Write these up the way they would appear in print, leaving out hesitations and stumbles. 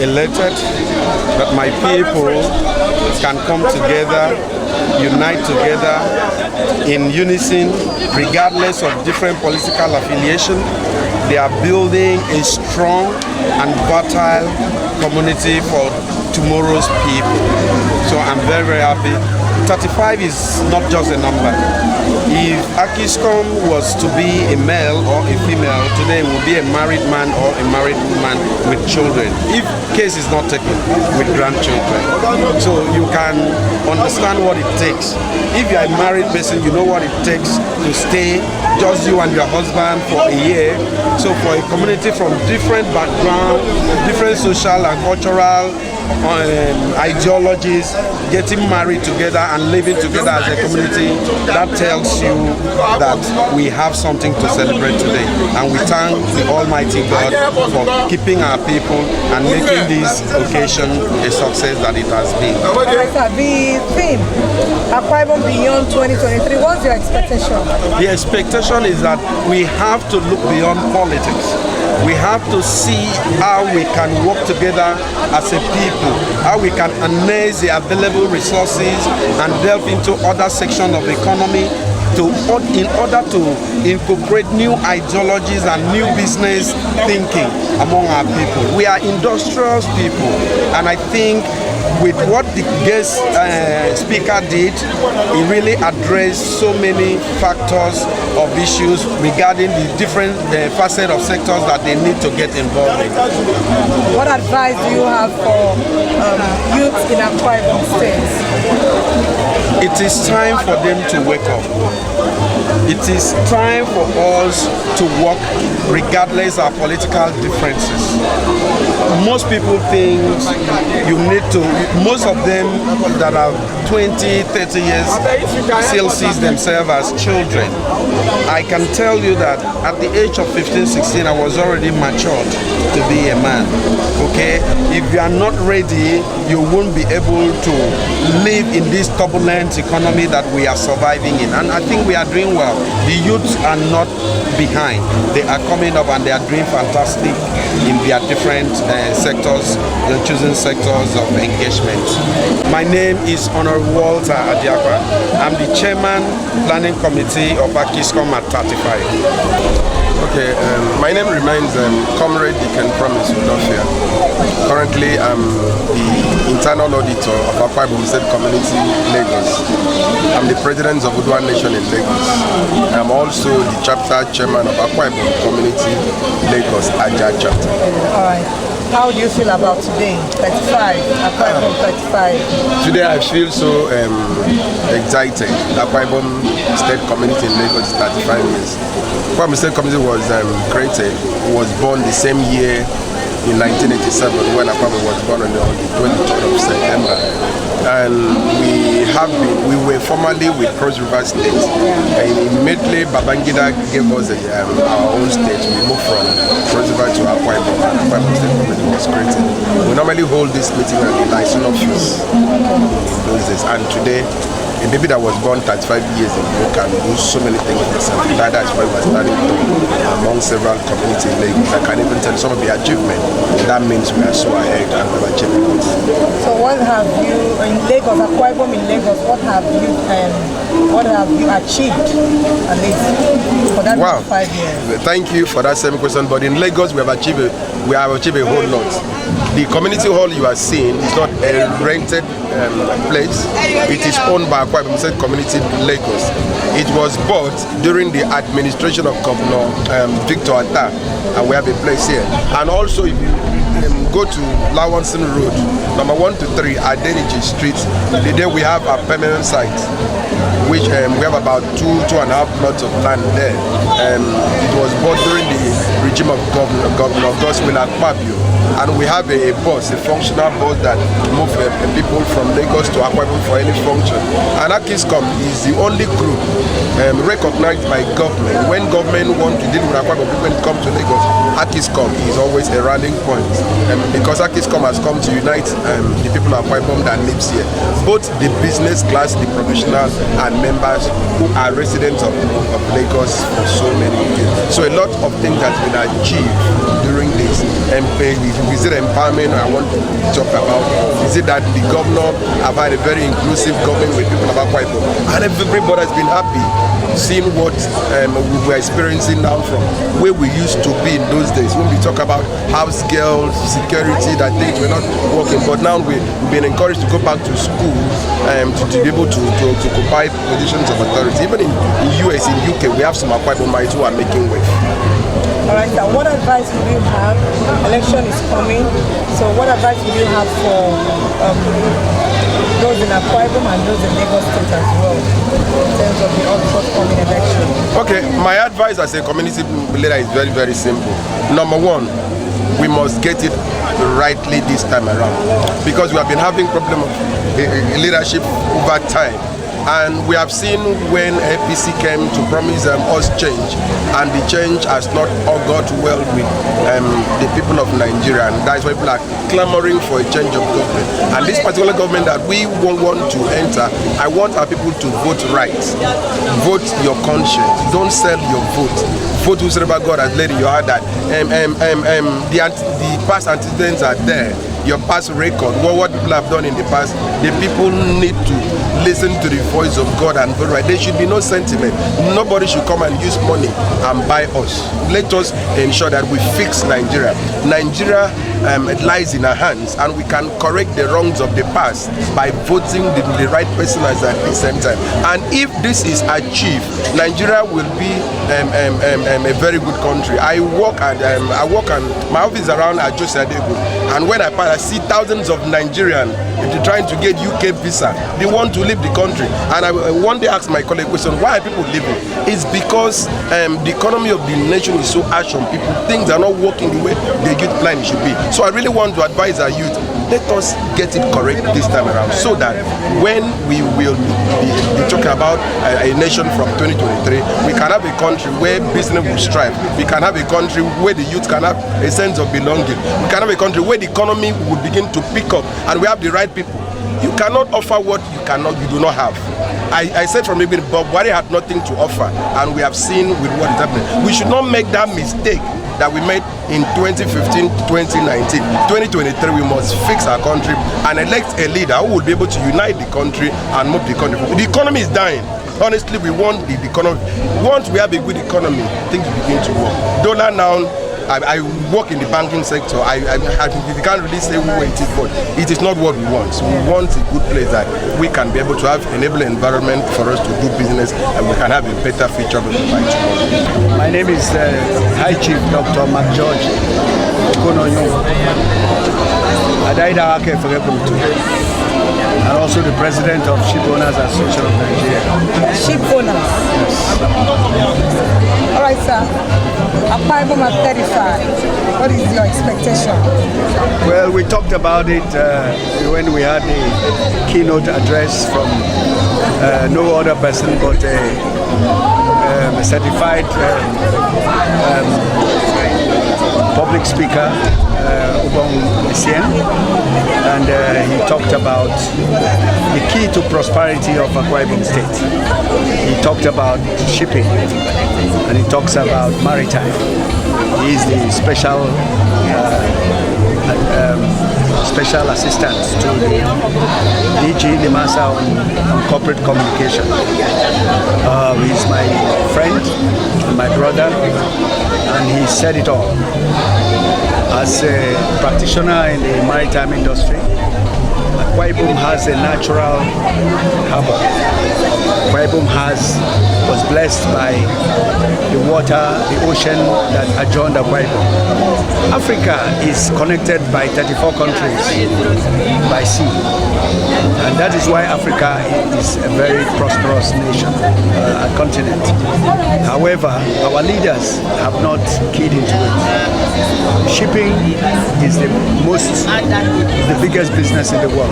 elated that my people can come together, unite together in unison, regardless of different political affiliation. They are building a strong and fertile community for tomorrow's people. So I'm very, very happy. 35 is not just a number. If AKISCOM was to be a male or a female, today it would be a married man or a married woman with children, if case is not taken, with grandchildren. So you can understand what it takes. If you're a married person, you know what it takes to stay just you and your husband for a year. So for a community from different backgrounds, different social and cultural ideologies, getting married together and living together as a community, that tells you that we have something to celebrate today. And we thank the Almighty God for keeping our people and making this occasion a success that it has been. Alright, the theme, Akwa Ibom Beyond 2023, what's your expectation? The expectation is that we have to look beyond politics. We have to see how we can work together as a people, how we can harness the available resources and delve into other sections of the economy in order to incorporate new ideologies and new business thinking among our people. We are industrious people, and I think with what the guest speaker did, he really addressed so many factors of issues regarding the different facets of sectors that they need to get involved in. What advice do you have for youth in Akwa Ibom State? It is time for them to wake up. It is time for us to work regardless of political differences. Most people think you need to, most of them that are 20, 30 years still sees themselves as children. I can tell you that at the age of 15, 16, I was already matured to be a man. Okay? If you are not ready, you won't be able to live in this turbulent economy that we are surviving in. And I think we are doing well. The youths are not behind. They are coming up and they are doing fantastic in their different sectors, the chosen sectors of engagement. My name is Honorable Walter Adiakwa. I'm the Chairman Planning Committee of AKISCOM at 35. Okay, my name remains Comrade Deacon Promise Udofia. Currently, I'm the internal auditor of Akwa Ibom State Community, Lagos. I'm the president of Udwa Nation in Lagos. I'm also the chapter chairman of Akwa Ibom Community, Lagos, Aja chapter. All right. How do you feel about today, 35, Akwa Ibom 35? Today I feel so excited. Akwa Ibom State Community in Lagos is 35 years. Akwa Ibom State Community was created, was born the same year in 1987 when Akwa Ibom was born on the 23rd of September. And we were formerly with Cross River State. And immediately Babangida gave us our own state. We moved from Cross River to Akwa Ibom, and Akwa Ibom State Community was created. We normally hold this meeting at the Lyson office in those days. And today, a baby that was born 35 years ago can do so many things for herself. That's why we're standing among several communities in Lagos. I can even tell some of the achievements. That means we are so ahead and we've achieved it. So what have you, in Lagos, Akwa Ibom in Lagos, what have you achieved at least for that 5 years? Thank you for that same question. But in Lagos, we have achieved a whole lot. The community hall you are seeing is not a rented place. It is owned by Akwa Ibom State Community Lagos. It was bought during the administration of Governor Victor Atta, and we have a place here. And also, if you go to Lawanson Road, number 1 to 3, Adeniji Street, there we have a permanent site, which we have about 2.5 plots of land there. It was bought during the regime of Governor Godswill Akpabio. And we have a bus, a functional bus that moves people from Lagos to Akwa Ibom for any function. And AKISCOM is the only group recognized by government. When government wants to deal with Akwa Ibom when it comes to Lagos, AKISCOM is always a rallying point. Because AKISCOM has come to unite the people of Akwa Ibom that lives here. Both the business class, the professionals, and members who are residents of Lagos for so many years. So a lot of things has been achieved during this. Is it empowerment I want to talk about? Is it that the governor have had a very inclusive government with people of Akwa Ibom? And everybody has been happy seeing what we were experiencing now from where we used to be in those days. When we talk about house girls, security, that things were not working, but now we've been encouraged to go back to school to be able to occupy positions of authority. Even in US, in UK, we have some Akwa Ibomites who are making way. All right, sir. What advice would you have? Election is coming, so what advice would you have for those in Akwa Ibom and those in Lagos State as well, in terms of the forthcoming election? Okay, my advice as a community leader is very, very simple. Number one, we must get it rightly this time around, because we have been having problem of leadership over time. And we have seen when APC came to promise us change, and the change has not all got well with the people of Nigeria, and that's why people are clamoring for a change of government. And this particular government that we want to enter, I want our people to vote right. Vote your conscience. Don't sell your vote. Vote whosoever God has laid in your heart that the past antecedents are there. Your past record, what people have done in the past, the people need to listen to the voice of God and vote right. There should be no sentiment. Nobody should come and use money and buy us. Let us ensure that we fix Nigeria. Nigeria lies in our hands, and we can correct the wrongs of the past by voting the right person at the same time. And if this is achieved, Nigeria will be a very good country. I work and my office is around Ajose Adegu, and when I pass, I see thousands of Nigerians trying to get UK visa. They want to leave the country, and I one day asked my colleague question, why are people leaving? It's because the economy of the nation is so harsh on people. Things are not working the way the youth plan should be. So I really want to advise our youth, let us get it correct this time around, so that when we will be talking about a nation from 2023, we can have a country where business will strive. We can have a country where the youth can have a sense of belonging. We can have a country where the economy will begin to pick up, and we have the right people. You cannot offer what you do not have. I said from the beginning, Bob Wari had nothing to offer, and we have seen with what is happening. We should not make that mistake that we made in 2015, 2019. 2023, we must fix our country and elect a leader who will be able to unite the country and move the country. The economy is dying. Honestly, we want the economy. Once we have a good economy, things begin to work. Dollar now, I work in the banking sector. I can't really say where it is, but it is not what we want. So we want a good place that we can be able to have enabling environment for us to do business, and we can have a better future by tomorrow. My name is High Chief Dr. Mark George Okononyo, Adaida Ake Ibom, and also the president of Ship Owners Association of Nigeria. Ship owners? Yes. All right, sir. Akwa Ibom at 35. What is your expectation? Well, we talked about it when we had the keynote address from no other person but a certified public speaker, and he talked about the key to prosperity of Akwa Ibom State. He talked about shipping, and he talks about maritime. He is the special assistant to the DG Limasa on corporate communication. He's my friend and my brother, and he said it all. As a practitioner in the maritime industry, Akwa Ibom has a natural harbor. Akwa Ibom was blessed by the water, the ocean that adjoined Akwa Ibom. Africa is connected by 34 countries by sea, and that is why Africa is a very prosperous nation, a continent. However, our leaders have not keyed into it. Shipping is the biggest business in the world.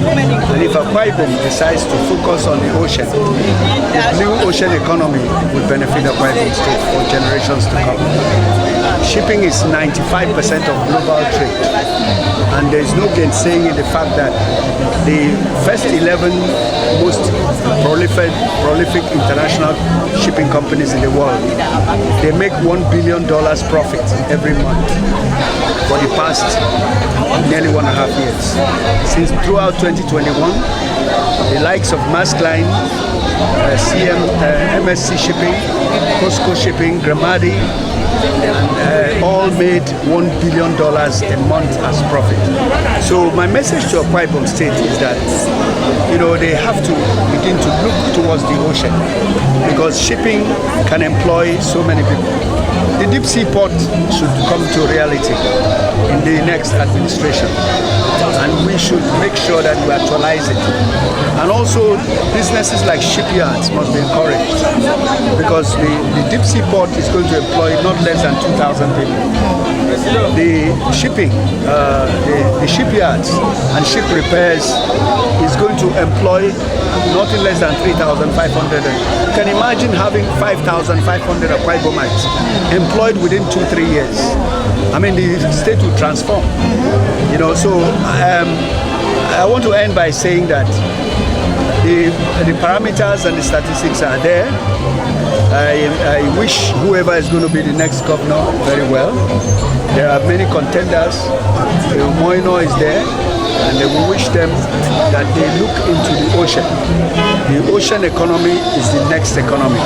And if Akwa Ibom decides to focus on the ocean, the new ocean economy will benefit Akwa Ibom State for generations to come. shipping is 95% of global trade. And there's no gainsaying the fact that the first 11 most prolific international shipping companies in the world, they make $1 billion profit every month for the past nearly 1.5 years. Since throughout 2021, the likes of Maersk Line, MSC Shipping, Costco Shipping, Gramadi, all made $1 billion a month as profit. So my message to Akwa Ibom State is that, you know, they have to begin to look towards the ocean, because shipping can employ so many people. The deep sea port should come to reality in the next administration, and we should make sure that we actualize it. And also businesses like shipyards must be encouraged, because the deep sea port is going to employ not less than 2,000 people. The shipping, the shipyards and ship repairs is going to employ nothing less than 3,500. You can imagine having 5,500 Akwa Ibomites employed within 2-3 years. I mean, the state will transform. You know, so I want to end by saying that the parameters and the statistics are there. I wish whoever is going to be the next governor very well. There are many contenders. Moino is there, and we wish them that they look into the ocean. The ocean economy is the next economy.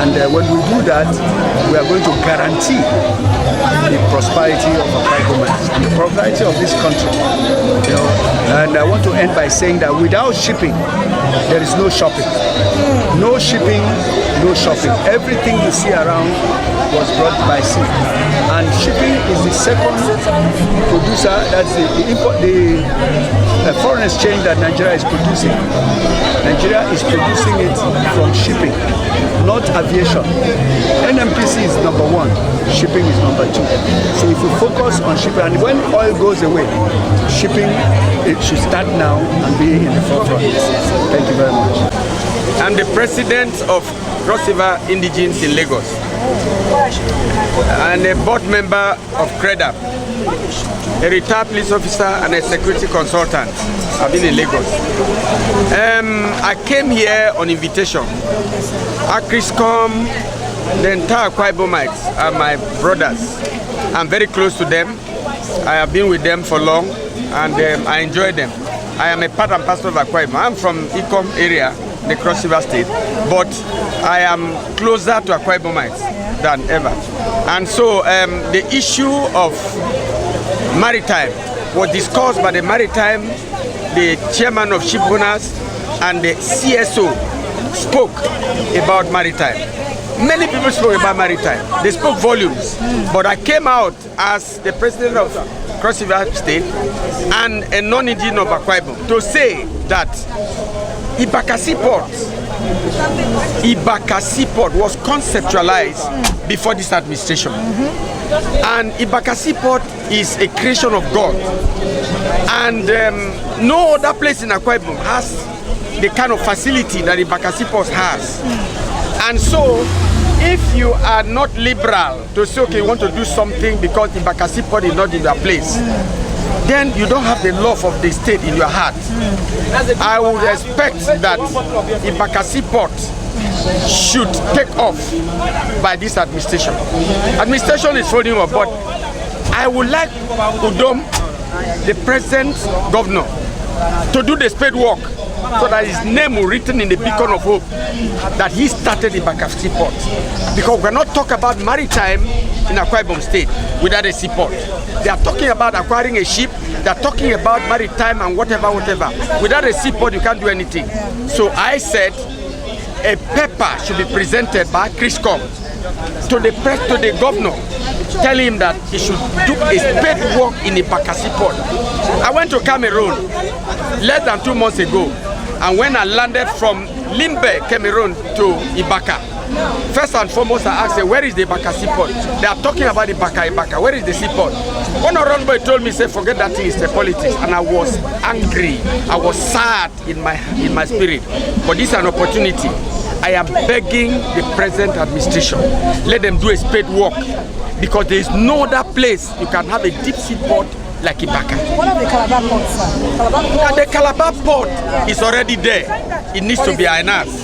And when we do that, we are going to guarantee the prosperity of Akwa Ibom and the prosperity of this country. You know, and I want to end by saying that without shipping, there is no shopping. No shipping, no shopping. Everything you see around was brought by sea. And shipping is the second producer, that's the foreign exchange that Nigeria is producing. Nigeria is producing it from shipping, not aviation. NMPC is number 1, shipping is number 2. So if we focus on shipping, and when oil goes away, shipping, it should start now and be in the forefront. Thank you very much. I'm the president of Cross River Indigenes in Lagos and a board member of CREDAP, a retired police officer and a security consultant. I've been in Lagos. I came here on invitation. AKISCOM, the entire Akwa Ibomites are my brothers. I'm very close to them. I have been with them for long, and I enjoy them. I am a part and parcel of Akwa Ibom. I'm from Ikom area, the Cross River State, but I am closer to Akwa Ibomites than ever. And so the issue of maritime was discussed by the maritime, the chairman of ship owners, and the CSO spoke about maritime. Many people spoke about maritime. They spoke volumes. But I came out as the president of Cross River State and a non-indigenous of Akwa Ibom to say that Ibakasi Port was conceptualized before this administration. And Ibakasi Port is a creation of God. And no other place in Akwa Ibom has the kind of facility that Ibakasi Port has. And so, if you are not liberal to say, okay, you want to do something because Ibakasi Port is not in your place, then you don't have the love of the state in your heart. I would expect that Ibakasi Port should take off by this administration. Administration is holding up, but I would like Udom, the present governor, to do the spade work so that his name will be written in the beacon of hope that he started Ibakasi Port. Because we're not talking about maritime in Akwa Ibom State without a seaport. They are talking about acquiring a ship, they are talking about maritime and whatever. Without a seaport, you can't do anything. So I said a paper should be presented by AKISCOM to the governor, tell him that he should do a spade work in Ibakasi Port. I went to Cameroon less than 2 months ago, and when I landed from Limbe, Cameroon to Ibaka, first and foremost I asked, where is the Ibakasi Port? They are talking about Ibaka. Where is the seaport? One around boy told me, say, forget that thing, it's the politics. And I was angry. I was sad in my spirit. But this is an opportunity. I am begging the present administration, let them do a spade work, because there is no other place you can have a deep sea port like Ibaka. What of the Calabar port, sir? Now the Calabar port is already there. It needs to be enhanced.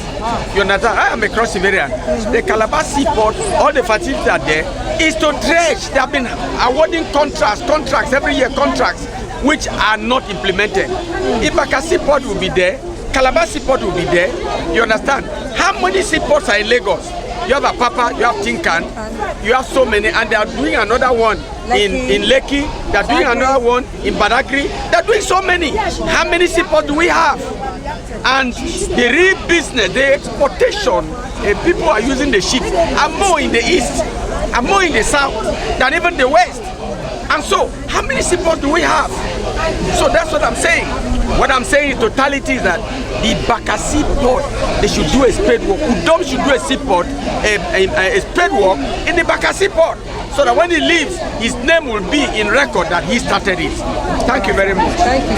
You understand? I am a cross civilian. The Calabar seaport, all the facilities are there, is to dredge. They have been awarding contracts every year, contracts which are not implemented. Ibaka seaport will be there, Calabar seaport will be there. You understand? How many seaports are in Lagos? You have Apapa, you have Tinkan, you have so many, and they are doing another one in Lekki, they are doing another one in Badagry. They are doing so many. How many seaports do we have? And the real business, the exportation, people are using the ships are more in the east, are more in the south than even the west. And so, how many seaports do we have? So that's what I'm saying. What I'm saying in totality is that the Ibaka seaport, they should do a spade work. Udom should do a seaport, a spade work in the Ibaka seaport, so that when he leaves, his name will be in record that he started it. Thank you very much. Thank you.